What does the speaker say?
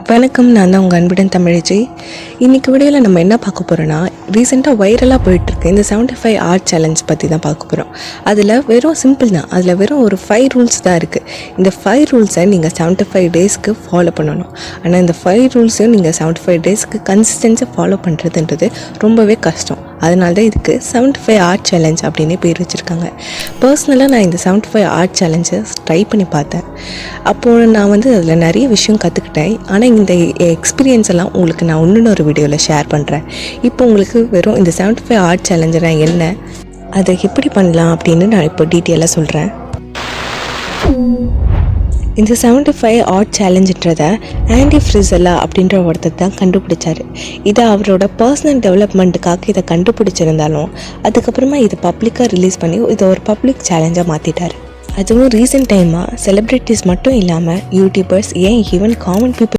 வணக்கம், நான் தான் உங்கள் அன்புடன் தமிழச்சி. இன்றைக்கி வீடியோவில் நம்ம என்ன பார்க்க போகிறோன்னா, ரீசெண்டாக வைரலாக போயிட்டுருக்கு இந்த 75 ஆர்ட் சேலஞ்ச் பற்றி தான் பார்க்க போகிறோம். அதில் வெறும் சிம்பிள் தான், அதில் வெறும் ஒரு 5 ரூல்ஸ் தான் இருக்குது. இந்த 5 ரூல்ஸை நீங்கள் 75 டேஸ்க்கு ஃபாலோ பண்ணணும். ஆனால் இந்த 5 ரூல்ஸையும் நீங்கள் 75 டேஸ்க்கு கன்சிஸ்டன்ஸாக ஃபாலோ பண்ணுறதுன்றது ரொம்பவே கஷ்டம். அதனால தான் இதுக்கு 75 ஆர்ட் சேலஞ்ச் அப்படின்னு பேர் வச்சுருக்காங்க. பர்சனலாக நான் இந்த 75 ஆர்ட் சேலஞ்சை ட்ரை பண்ணி பார்த்தேன். அப்போது நான் அதில் நிறைய விஷயம் கற்றுக்கிட்டேன். ஆனால் இந்த எக்ஸ்பீரியன்ஸ் எல்லாம் உங்களுக்கு நான் இன்னொரு வீடியோவில் ஷேர் பண்ணுறேன். இப்போ உங்களுக்கு வெறும் இந்த 75 ஆர்ட் சேலஞ்சுனா என்ன, அதை எப்படி பண்ணலாம் அப்படின்னு நான் இப்போ டீட்டெயிலாக சொல்கிறேன். இந்த 75 ஆர்ட் சேலஞ்சுன்றதை ஆண்டி ஃப்ரிசெல்லா அப்படின்ற ஒருத்தர் தான் கண்டுபிடிச்சார். இதை அவரோட பர்சனல் டெவலப்மெண்ட்டுக்காக இதை கண்டுபிடிச்சிருந்தாலும் அதுக்கப்புறமா இதை பப்ளிக்காக ரிலீஸ் பண்ணி இதை ஒரு பப்ளிக் சேலஞ்சாக மாற்றிட்டார். அதுவும் ரீசெண்ட் டைமாக செலிப்ரிட்டிஸ் மட்டும் இல்லாமல் யூடியூபர்ஸ், ஏன் ஈவன் காமன் பீப்புள்